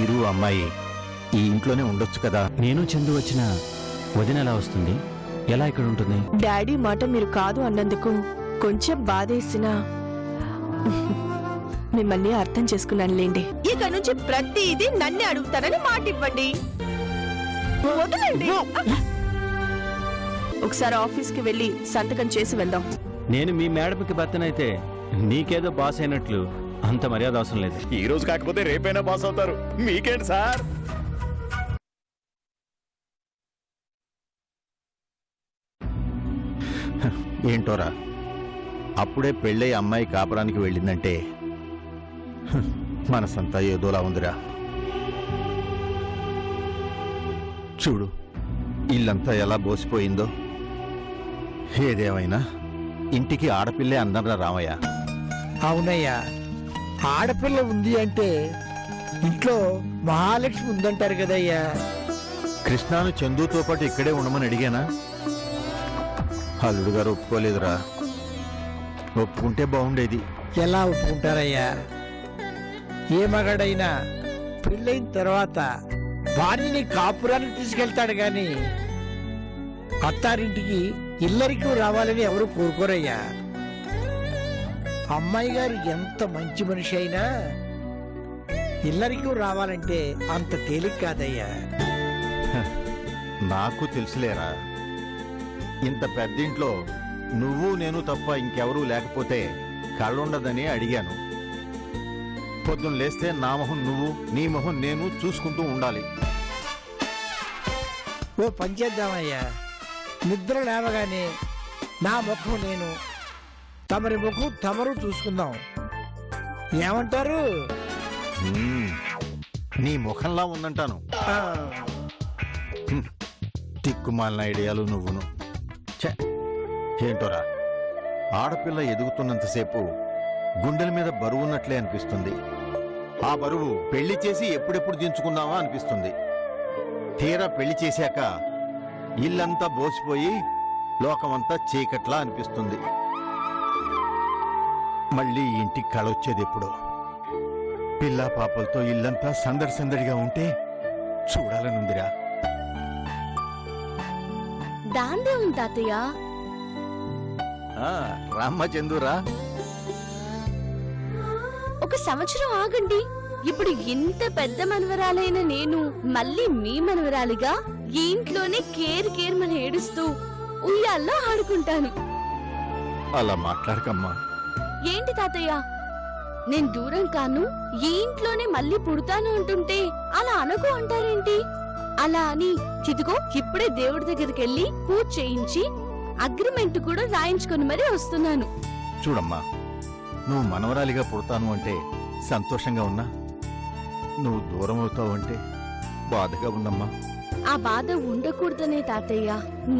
మీరు అమ్మాయి ఈ ఇంట్లోనే ఉండొచ్చు కదా. నేను చందు వచ్చిన వదిన ఎలా వస్తుంది, ఎలా ఇక్కడ ఉంటుంది? డాడీ మాట మీరు కాదు అన్నందుకు కొంచెం బాధేసినా మిమ్మల్ని అర్థం చేసుకున్నానులేండి. ఇక నుంచి ప్రతిదీ నన్నే అడుగుతారని మాట ఇవ్వండి. వదలండి. ఒకసారి ఆఫీస్కి వెళ్ళి సంతకం చేసి వెళ్దాం. నేను మీ మేడపకి భర్తనైతే నీకేదో బాస్ అయినట్లు అంత మర్యాద అవసరం లేదు. ఈ రోజు కాకపోతే రేపైనా బాస్ అవుతారు. మీకేంటి సార్? ఏంటోరా, అప్పుడే పెళ్ళై అమ్మాయి కాపురానికి వెళ్ళిందంటే మనసంతా ఏదోలా ఉందిరా. చూడు ఇల్లంతా ఎలా బోసిపోయిందో. ఏదేమైనా ఇంటికి ఆడపిల్లే అందర్రా రామయ్య. అవునయ్యా, ఆడపిల్ల ఉంది అంటే ఇంట్లో మహాలక్ష్మి ఉందంటారు కదయ్యా. కృష్ణాను చందుతో పాటు ఇక్కడే ఉండమని అడిగానా? అల్లుడు గారు ఒప్పుకోలేదురా. ఒప్పుకుంటే బాగుండేది. ఎలా ఒప్పుకుంటారయ్యా? ఏ మగాడైనా పెళ్ళైన తర్వాత భార్యని కాపురానికి తీసుకెళ్తాడు గాని అత్తారింటికి ఇల్లరికి రావాలని ఎవరు కోరుకోరయ్యా. అమ్మాయి గారు ఎంత మంచి మనిషి అయినా ఇల్లరికి రావాలంటే అంత తేలిక కాదయ్యా. నాకు తెలుసులేరా, ఇంత పెద్దింట్లో నువ్వు నేను తప్ప ఇంకెవరూ లేకపోతే కళ్ళుండదని అడిగాను. పొద్దున్న లేస్తే నా మొహం నువ్వు, నీ మొహం నేను చూసుకుంటూ ఉండాలి. ఓ పని చేద్దామయ్యా, నిద్ర లేవగానే నా ముఖం నేను, తమరి ముఖం తమరు చూసుకుందాం. ఏమంటారు? నీ ముఖంలా ఉందంటాను. తిక్కుమాలిన ఐడియాలు నువ్వును. ఏంటోరా, ఆడపిల్ల ఎదుగుతున్నంతసేపు గుండెల మీద బరువున్నట్లే అనిపిస్తుంది. ఆ బరువు పెళ్లి చేసి ఎప్పుడెప్పుడు దించుకుందామా అనిపిస్తుంది. తీరా పెళ్లి చేశాక ఇల్లంతా బోసిపోయి లోకమంతా చీకట్లా అనిపిస్తుంది. మళ్ళీ ఇంటికి కళొచ్చేది ఎప్పుడు? పిల్లా పాపలతో ఇల్లంతా సందడి సందడిగా ఉంటే చూడాలనుందిరా. దాందే ఉంది తాతయ్య. రామ్మ చందురా. ఒక సంవత్సరం ఆగండి. ఇప్పుడు ఇంత పెద్ద మనవరాలైన నేను మళ్ళీ మీ మనవరాలిగా ఈ ఇంట్లోనే కేర్ మన ఏడుస్తూ ఉయ్యాల్లో ఆడుకుంటాను. అలా మాట్లాడకమ్మా. ఏంటి తాతయ్య, నేను దూరం కాను, ఈ ఇంట్లోనే మళ్ళీ పుడతాను అంటుంటే అలా అనకు అంటారేంటి? అలా అని చిదుగో ఇప్పుడే దేవుడి దగ్గరికి వెళ్ళి పూజ చేయించి అగ్రిమెంట్ కూడా రాయించుకొని మరీ వస్తున్నాను. చూడమ్మా, నువ్వు మనవరాలిగా పుడతాను అంటే సంతోషంగా ఉన్నా, నువ్వు దూరం అవుతావు అంటే బాధగా ఉందమ్మా. ఆ బాధ ఉండకూడదనే తాతయ్య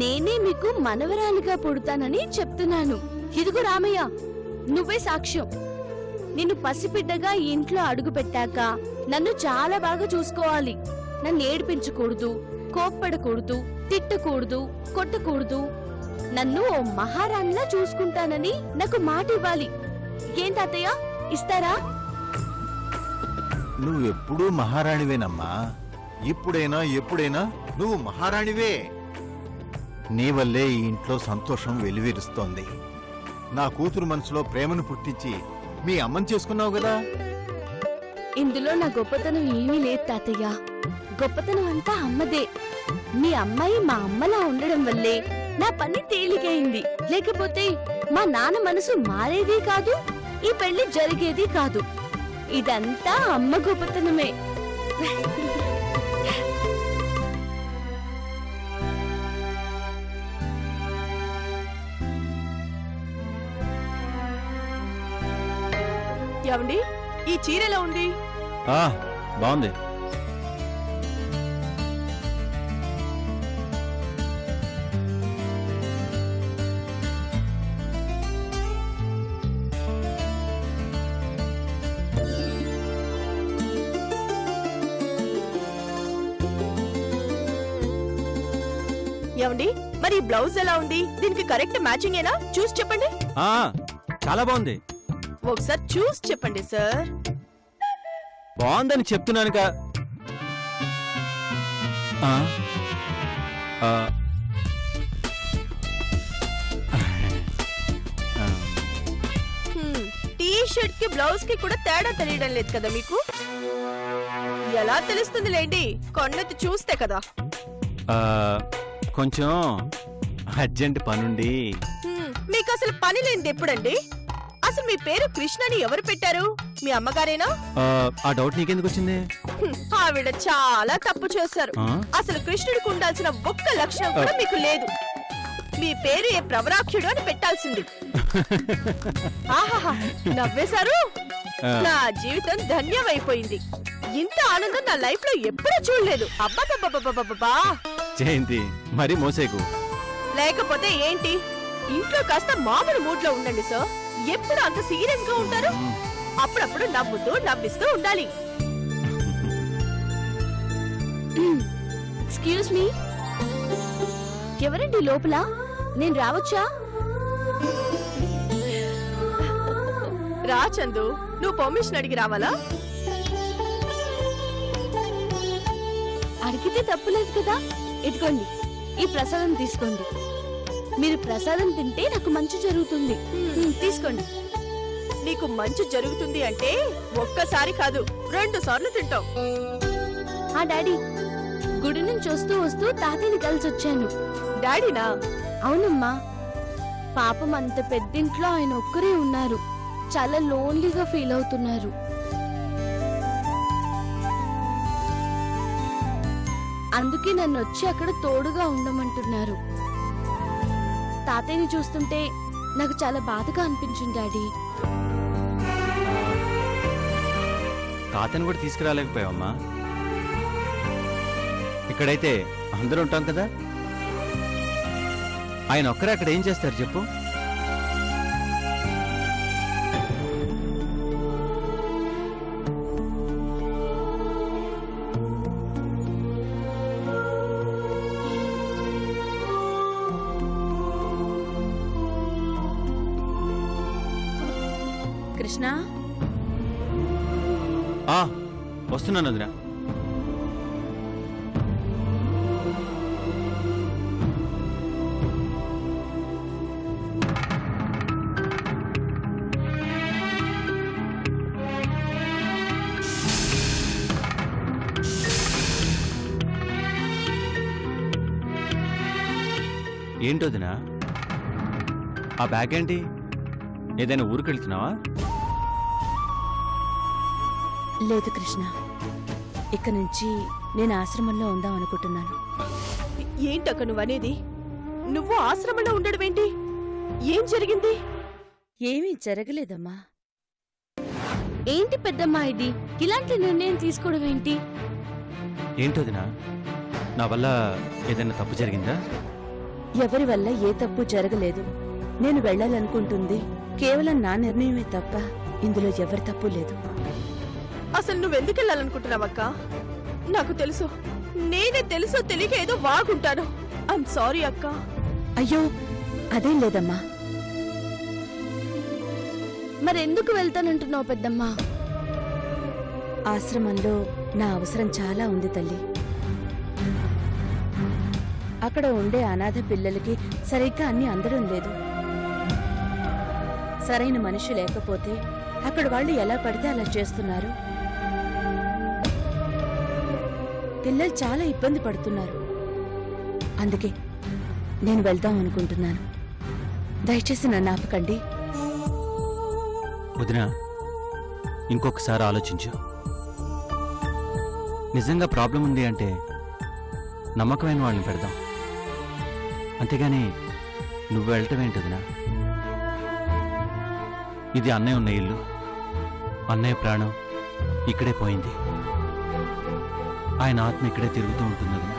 నేనే మీకు మనవరాలిగా పుడతానని చెప్తున్నాను. ఇదిగో రామయ్య, నువ్వే సాక్ష్యం. నిన్ను పసిబిడ్డగా ఈ ఇంట్లో అడుగు పెట్టాక నన్ను చాలా బాగా చూసుకోవాలి. నన్ను ఏడిపించకూడదు, కోప్పడకూడదు, తిట్టకూడదు, కొట్టకూడదు. నన్ను ఓ మహారాణిలా చూసుకుంటానని నాకు మాట ఇవ్వాలి. ఏం తాతయ్య, ఇస్తారా? నువ్వెప్పుడూ మహారాణివేనమ్మా. ఇప్పుడైనా ఎప్పుడైనా నువ్వు మహారాణివే. నీ వల్లే ఈ ఇంట్లో సంతోషం వెలువరిస్తోంది. నా కూతురు మనసులో ప్రేమను పుట్టించి మీ అమ్మని చేసుకున్నావు కదా. ఇందులో నా గొప్పతనం ఏమీ లేదు తాతయ్య. గొప్పతనం అంతా అమ్మదే. మీ అమ్మాయి మా అమ్మలా ఉండడం వల్లే నా పని తేలికైంది. లేకపోతే మా నాన్న మనసు మారేది కాదు, ఈ పెళ్లి జరిగేది కాదు. ఇదంతా అమ్మ గొప్పతనమే. ఏమండి, ఈ చీర ఎలా ఉంది? బాగుంది. ఏమండి, మరి బ్లౌజ్ ఎలా ఉంది? దీనికి కరెక్ట్ మ్యాచింగ్ ఏనా? చూసి చెప్పండి. చాలా బాగుంది. ఒకసారి చూసి చెప్పండి సార్. బాగుందని చెప్తున్నానుగా. ఆ? ఆ. ఆ. టీ షర్ట్ కి బ్లౌజ్ కి కూడా తేడా తెలియడం లేదు కదా మీకు? ఎలా తెలుస్తుంది లేండి, కొన్నెత్తి చూస్తే కదా. ఆ, కొంచెం అర్జెంట్ పనుండి. మీకు అసలు పని లేనిది ఎప్పుడండి? అసలు మీ పేరు కృష్ణని ఎవరు పెట్టారు? మీ అమ్మగారేనా? ఆ డౌట్ నీకెందుకు వచ్చింది? ఆవిడ చాలా తప్పు చేశారు. ఆ? అసలు కృష్ణుడికి ఉండాల్సిన ఒక్క లక్షణం కూడా మీకు లేదు. మీ పేరు ఏ ప్రవరాక్షుడు అని పెట్టాల్సింది. ఆహాహా, నవ్వేశారు. నా జీవితం ధన్యమైపోయింది. ఇంత ఆనందం నా లైఫ్ లో ఎప్పుడూ చూడలేదు. అబ్బబ్బబ్బబ్బబ్బబ్బా. జయంతి మరీ మోసేకు. లేకపోతే ఏంటి, ఇంట్లో కాస్త మామూలు మూడ్ లో ఉండండి సార్. ఎప్పుడు అంత సీరియస్ గా ఉంటారు? అప్పుడప్పుడు నవ్వుతూ నవ్విస్తూ ఉండాలి. ఎక్స్క్యూజ్ మీ, ఎవరండి లోపల? నేను రావచ్చా? రా చందు, నువ్వు పర్మిషన్ అడిగి రావాలా? అడిగితే తప్పులేదు కదా. ఇదిగోండి, ఈ ప్రసాదం తీసుకోండి. మీరు ప్రసాదం తింటే నాకు మంచి జరుగుతుంది. తీసుకోండి. నీకు మంచి జరుగుతుంది అంటే ఒక్కసారి కాదు 2 సార్లు తింటావు. ఆ డాడీ, గుడి నుంచి వస్తూ తాతయ్యని కలిసి వచ్చాను. డాడీనా? అవునమ్మా, పాపం అంత పెద్దింట్లో ఆయన ఒక్కరే ఉన్నారు. చాలా లోన్లీగా ఫీల్ అవుతున్నారు. అందుకే నన్ను వచ్చి అక్కడ తోడుగా ఉండమంటున్నారు. తాతయ్యని చూస్తుంటే నాకు చాలా బాధగా అనిపించింది డాడీ. తాతని కూడా తీసుకురాలేకపోయావమ్మా. ఇక్కడైతే అందరూ ఉంటాం కదా. ఆయన ఒక్కరే అక్కడ ఏం చేస్తారు చెప్పు? కృష్ణ, వస్తున్నాను వదినా. ఏంటోదినా ఆ బ్యాగ్ ఏంటి? ఏదైనా ఊరికి వెళ్తున్నావా? లేదు కృష్ణ, ఇక నుంచి నేను ఆశ్రమంలో ఉందాం అనుకుంటున్నాను. ఏంటక్క నువ్వనేది? నువ్వు ఆశ్రమంలో ఉండడమేంటి? ఏం జరిగింది? ఏమీ జరగలేదమ్మా. ఏంటి పెద్దమ్మా ఇది? ఇలాంటి నిర్ణయం తీసుకోవడం ఏంటి? ఏంటోదినా, నా వల్ల ఏదైనా తప్పు జరిగిందా? ఎవరి వల్ల ఏ తప్పు జరగలేదు. నేను వెళ్ళాలనుకుంటుంది కేవలం నా నిర్ణయమే తప్ప ఇందులో ఎవరి తప్పు లేదు. అసలు నువ్వెందుకు వెళ్ళాలనుకుంటున్నావక్క? నాకు తెలుసు, నేనే తెలుసో తెలియక ఏదో వాగుంటాను. ఐఎమ్ సారీ అక్క. అయ్యో, అదేం లేదమ్మా. మరెందుకు వెళ్తానంటున్నావు పెద్దమ్మా? ఆశ్రమంలో నా అవసరం చాలా ఉంది తల్లి. అక్కడ ఉండే అనాథ పిల్లలకి సరిగ్గా అన్ని అందడం లేదు. సరైన మనిషి లేకపోతే అక్కడ వాళ్ళు ఎలా పడితే అలా చేస్తున్నారు. పిల్లలు చాలా ఇబ్బంది పడుతున్నారు. అందుకే నేను వెళ్దాం అనుకుంటున్నాను. దయచేసి నన్ను ఆపకండి. వదినా, ఇంకొకసారి ఆలోచించు. నిజంగా ప్రాబ్లం ఉంది అంటే నమ్మకమైన వాళ్ళని పెడదాం. అంతేగాని నువ్వు వెళ్ళటం ఏంటి వదినా? ఇది అన్నయ్య ఉన్న ఇల్లు. అన్నయ్య ప్రాణం ఇక్కడే పోయింది. ఆయన ఆత్మ ఇక్కడే తిరుగుతూ ఉంటుంది వదినా.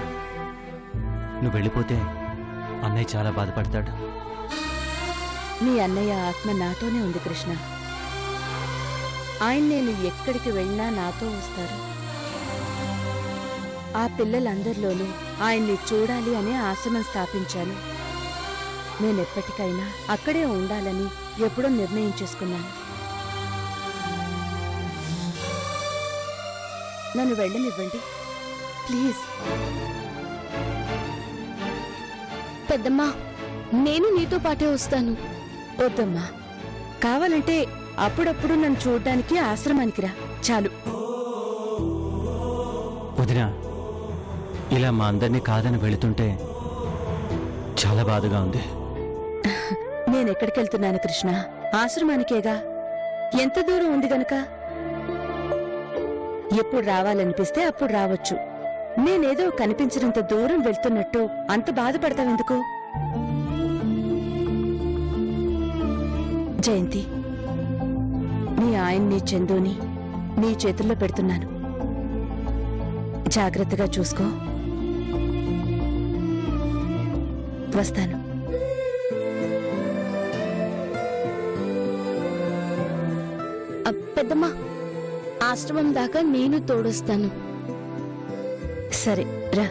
నువ్వు వెళ్ళిపోతే అన్నయ్య చాలా బాధపడతాడు. నీ అన్నయ్య ఆత్మ నాతోనే ఉంది కృష్ణ. ఆయన నేను ఎక్కడికి వెళ్ళినా నాతో వస్తారు. ఆ పిల్లలందరిలోనూ ఆయన్ని చూడాలి అనే ఆశ్రమం స్థాపించాను. నేనెప్పటికైనా అక్కడే ఉండాలని ఎప్పుడో నిర్ణయించేసుకున్నాను. నన్ను వెళ్ళనివ్వండి ప్లీజ్. పెద్దమ్మా నేను నీతో పాటే వస్తాను. వద్దమ్మా, కావాలంటే అప్పుడప్పుడు నన్ను చూడడానికి ఆశ్రమానికి రా చాలు. వదినా, ఇలా మా అందరినీ కాదని వెళుతుంటే చాలా బాధగా ఉంది. నేనెక్కడికెళ్తున్నాను కృష్ణ? ఆశ్రమానికేగా. ఎంత దూరం ఉంది గనక ఎప్పుడు రావాలనిపిస్తే అప్పుడు రావచ్చు. నేనేదో కనిపించినంత దూరం వెళ్తున్నట్టు అంత బాధపడతావెందుకు? జయంతి, నీ ఆయన్ని చందుని నీ చేతుల్లో పెడుతున్నాను. జాగ్రత్తగా చూసుకో. వస్తాను. పెద్దమ్మా ఆశ్రమం దాకా నేను తోడొస్తాను. సరే రా.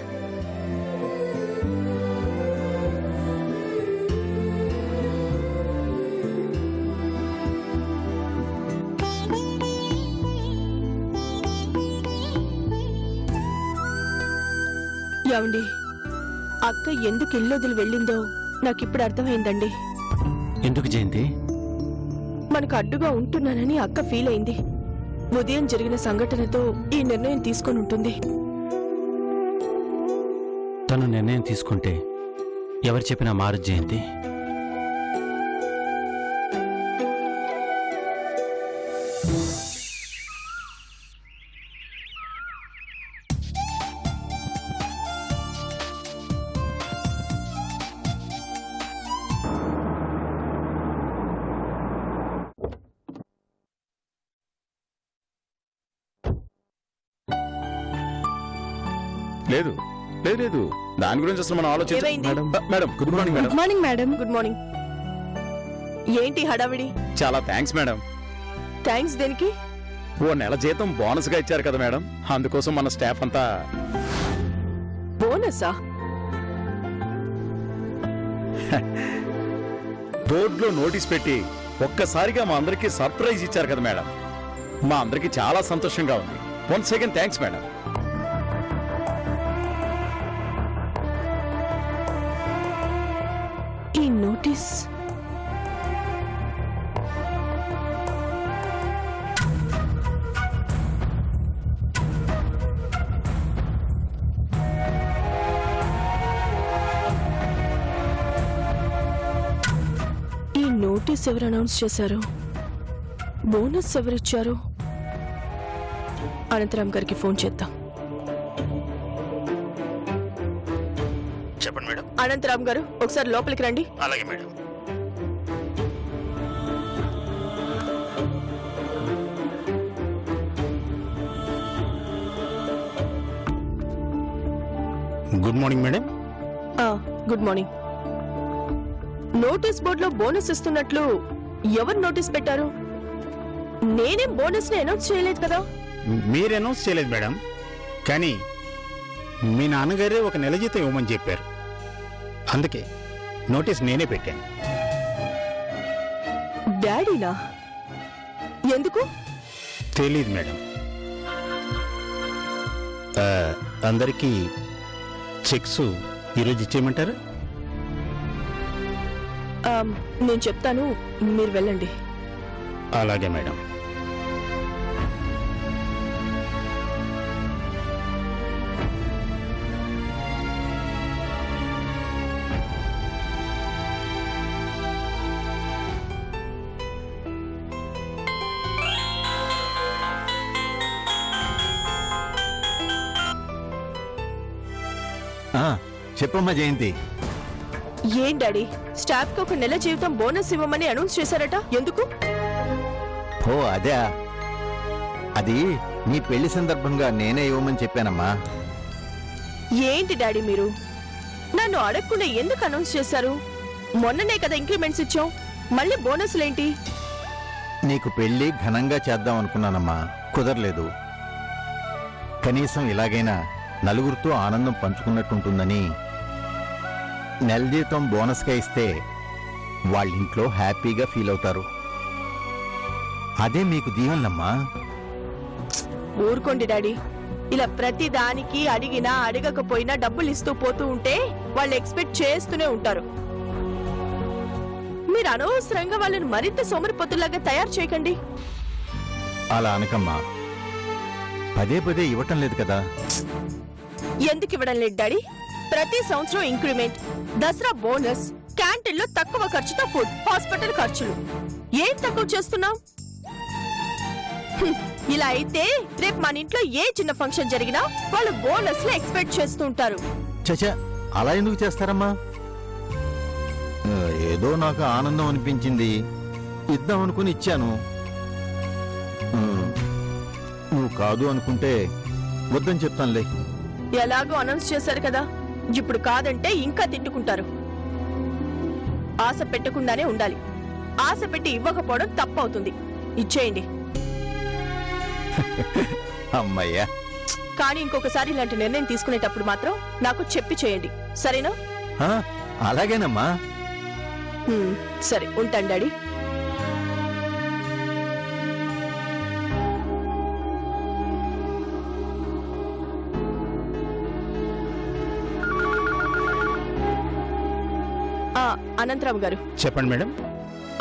ఏమండి, అక్క ఎందుకు ఇల్లు వదిలి వెళ్ళిందో నాకిప్పుడు అర్థమైందండి. ఎందుకు జయంతి? మనకు అడ్డుగా ఉంటున్నానని అక్క ఫీల్ అయింది. ఉదయం జరిగిన సంఘటనతో ఈ నిర్ణయం తీసుకొని ఉంటుంది. తను నిర్ణయం తీసుకుంటే ఎవరు చెప్పినా మారు జయంతి. లేదు లేదు లేదు, దాని గురించి అసలు మనం ఆలోచించాలి. ఏమైంది? Madam good morning madam. Good morning madam. Good morning. ఏంటి హడావిడి? చాలా థ్యాంక్స్ మేడం. థ్యాంక్స్ దేనికి? ఓ నెల జీతం బోనస్ గా ఇచ్చారు కదా మేడం, అందుకోసం మన స్టాఫ్ అంతా బోనసా? బోర్డులో నోటీస్ పెట్టి ఒక్కసారిగా మా అందరికీ సర్ప్రైజ్ ఇచ్చారు కదా మేడం. మా అందరికీ చాలా సంతోషంగా ఉంది. Once again thanks madam. ఈ నోటీస్ ఎవరు అనౌన్స్ చేశారు? బోనస్ ఎవరిచ్చారు? అనంతరామ్ గారికి ఫోన్ చేద్దాం. చెప్పండి మేడం. అనంతరామ్ గారు ఒకసారి లోపలికి రండి. అలాగే madam. Good morning madam. Good morning. Notice బోర్డులో బోనస్ ఇస్తున్నట్లు ఎవరు నోటీస్ పెట్టారు? నేనేం బోనస్ ని అనౌన్స్ చేయలేదు కదా. మీరు అనౌన్స్ చేయలేదు మేడం, కానీ మీ నాన్నగారే ఒక నెల జీతం ఇవ్వమని చెప్పారు. అందుకే నోటీస్ నేనే పెట్టాను. డాడీనా? ఎందుకు? తెలీదు మేడం. అందరికీ చెక్స్ ఈరోజు ఇచ్చేయమంటారా? నేను చెప్తాను, మీరు వెళ్ళండి. అలాగే మేడం. చెప్పమ్మా జయంతి. ఏం డాడీ, స్టాఫ్ కి ఒక నెల జీవితం బోనస్ ఇవ్వమని అనౌన్స్ చేశారట, ఎందుకు? ఓ అదే, అది నీ పెళ్లి సందర్భంగా నేనే ఇవ్వమని చెప్పానమ్మా. ఏంటి డాడీ మీరు నన్ను అడగకుండా ఎందుకు అనౌన్స్ చేశారు? మొన్ననే కదా ఇంక్రిమెంట్స్ ఇచ్చాం, మళ్ళీ బోనస్లేంటి? నీకు పెళ్లి ఘనంగా చేద్దాం అనుకున్నానమ్మా, కుదరలేదు. కనీసం ఇలాగైనా నలుగురితో ఆనందం పంచుకున్నట్టుంటుందని నెల జీతం బోనస్గా ఇస్తే వాళ్ళింట్లో హ్యాపీగా ఫీల్ అవుతారు. అదే మీకు దీవెనమ్మా. ఊరుకోండి డాడీ, ఇలా ప్రతి దానికి అడిగినా అడగకపోయినా డబ్బులు ఇస్తూ పోతూ ఉంటే వాళ్ళు ఎక్స్పెక్ట్ చేస్తూనే ఉంటారు. మీరు అనవసరంగా వాళ్ళని మరింత సోమరిపోతులాగా తయారు చేయకండి. అలా అనకమ్మా, పదే పదే ఇవ్వటం లేదు కదా. ఎందుకు ఇవ్వడం లేదు డాడీ? ప్రతి సంవత్సరం ఇంక్రిమెంట్, దసరా బోనస్, క్యాంటీన్లో తక్కువ ఖర్చుతో ఫుడ్, హాస్పిటల్ ఖర్చులు. ఏం తక్కువ చేస్తున్నాం? ఇలా అయితే రేపు మన ఇంట్లో ఏ చిన్న ఫంక్షన్ జరిగినా వాళ్ళు బోనస్ లో ఎక్స్పెక్ట్ చేస్తూ ఉంటారు. చచా, అలా ఎందుకు చేస్తారమ్మా? ఏదో నాకు ఆనందం అనిపించింది, ఇద్దాం అనుకుని ఇచ్చాను. నువ్వు కాదు అనుకుంటే వద్దని చెప్తానులే. ఎలాగో అనౌన్స్ చేశారు కదా, ఇప్పుడు కాదంటే ఇంకా తిట్టుకుంటారు. ఆశ పెట్టకుండానే ఉండాలి. ఆశ పెట్టి ఇవ్వకపోవడం తప్పవుతుంది. ఇచ్చేయండి. అమ్మయ్యా. కానీ ఇంకొకసారి ఇలాంటి నిర్ణయం తీసుకునేటప్పుడు మాత్రం నాకు చెప్పి చేయండి, సరేనా? అలాగేనమ్మా. సరే, ఉంటాను డాడీ. అనంతరావు గారు, చెప్పండి మేడం.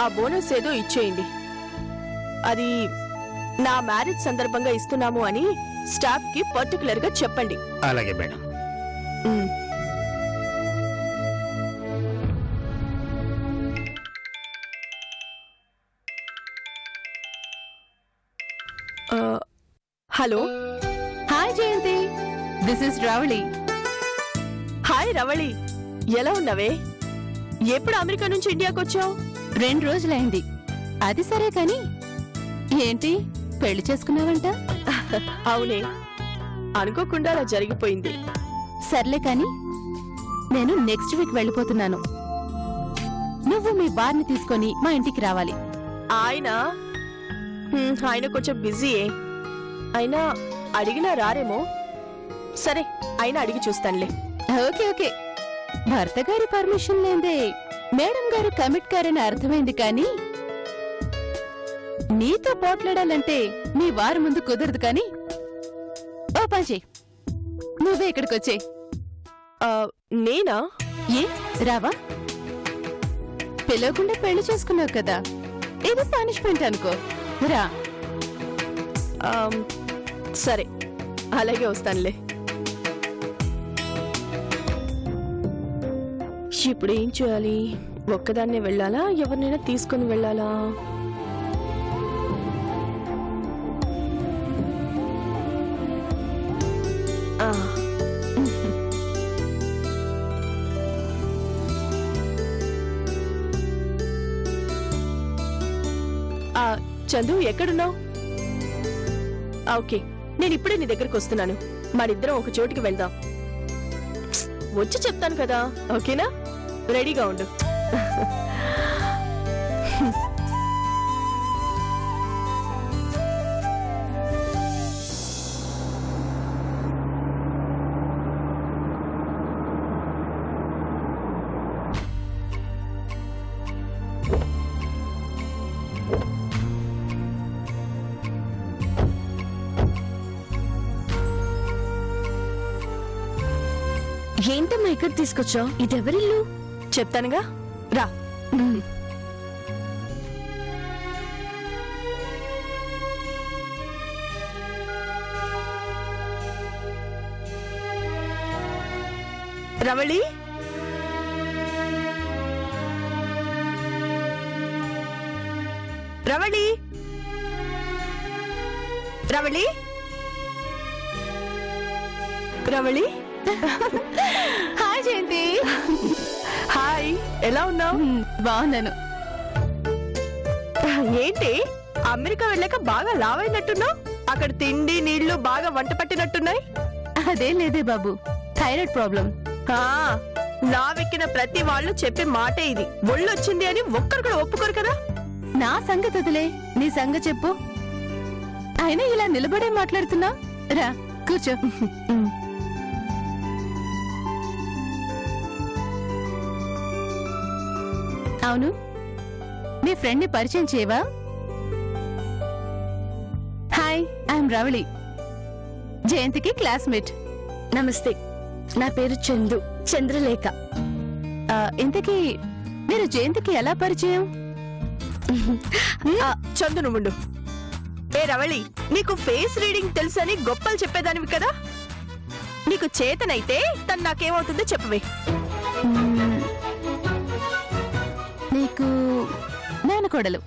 ఆ బోనస్ ఏదో ఇచ్చేయండి. అది నా మ్యారేజ్ సందర్భంగా ఇస్తున్నాము అని స్టాఫ్ కి పర్టికులర్ గా చెప్పండి. అలాగే madam. Hello. Hi Jayanthi, this is Ravali. Hi Ravali, ఎలా ఉన్నావే? ఎప్పుడు అమెరికా నుంచి ఇండియాకి వచ్చావు? 2 రోజులైంది. అది సరే కాని ఏంటి పెళ్లి చేసుకున్నావంట? అవునే, అనుకోకుండా అలా జరిగిపోయింది. సర్లే కాని నేను నెక్స్ట్ వీక్ వెళ్ళిపోతున్నాను. నువ్వు మీ బార్ని తీసుకొని మా ఇంటికి రావాలి. ఆయన కొంచెం బిజీయే. అయినా అడిగినా రారేమో. సరే, అయినా అడిగి చూస్తానులే. Okay okay. భర్త గారి పర్మిషన్ లేదే మేడం గారు కమిట్ కారని అర్థమైంది, కానీ నీతో పోట్లాడాలంటే మీ వారి ముందు కుదరదు. కానీ ఓ పని, నువ్వే ఇక్కడికి వచ్చే. నేనా? ఏ రావా? పిలవకుండా పెళ్లి చేసుకున్నావు కదా, ఇది పనిష్మెంట్ అనుకో. రా. సరే, అలాగే వస్తానులే. ఇప్పుడు ఏం చేయాలి? ఒక్కదాన్నే వెళ్ళాలా, ఎవరినైనా తీసుకుని వెళ్ళాలా? చందు, ఎక్కడున్నావు? ఓకే, నేను ఇప్పుడే నీ దగ్గరకు వస్తున్నాను. మనిద్దరం ఒక చోటికి వెళ్దాం. వచ్చి చెప్తాను కదా, ఓకేనా? రెడీగా ఉండు. ఏంటమ్మా ఇక్కడ తీసుకొచ్చావు? ఇదెవరిల్లు? చెప్తానుగా, రా. రవళి, రవళి, రవళి, రవళి. హాయ్ జయంతి. హాయ్, ఎలా ఉన్నావు? బాగున్నాను. ఏంటి అమెరికా వెళ్ళాక బాగా లావైనట్టున్నావు? అక్కడ తిండి నీళ్లు బాగా వంట పట్టినట్టున్నాయి. అదేం లేదే బాబు, థైరాయిడ్ ప్రాబ్లం. లావెక్కిన ప్రతి వాళ్ళు చెప్పే మాటే ఇది. ఒళ్ళొచ్చింది అని ఒక్కరు కూడా ఒప్పుకోరు కదా. నా సంగతి వదిలే, నీ సంగతి చెప్పు. అయినా ఇలా నిలబడే మాట్లాడుతున్నా. రా కూర్చో. అవును, నీ ఫ్రెండ్ ని పరిచయం చేయవా? Hi, I'm Ravali. జయంతికి క్లాస్మేట్. నమస్తే, నా పేరు చందు, చంద్రలేఖ. ఇంతకీ మీరు జయంతికి ఎలా పరిచయం? చందును ముండు. ఏ రవళి, నీకు ఫేస్ రీడింగ్ తెలుసని గొప్పలు చెప్పేదానివి కదా, నీకు చేతనైతే తను నాకేమవుతుందో చెప్పవే. మ్మ్. నీకు మేనకోడలు.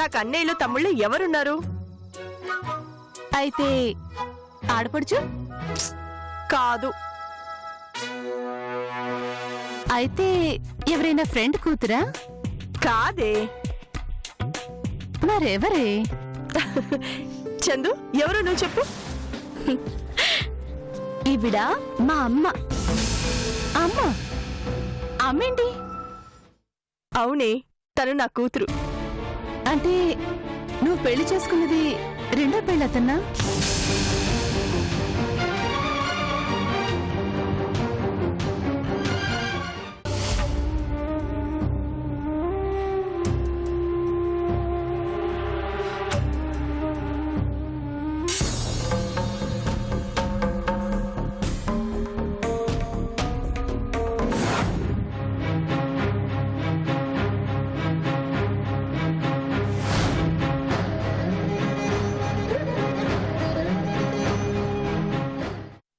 నాకు అన్నయ్యలు తమ్ముళ్ళు ఎవరున్నారు? అయితే ఆడపడుచు కాదు. అయితే ఎవరైనా ఫ్రెండ్ కూతురా? కాదే. మరెవరే? చందు, ఎవరు నువ్వు చెప్పు. ఈవిడ మా అమ్మ. అమ్మ? అమ్మేంటి? అవునే, తను నా కూతురు. అంటే నువ్వు పెళ్లి చేసుకున్నది రెండో పెళ్ళతన్నా?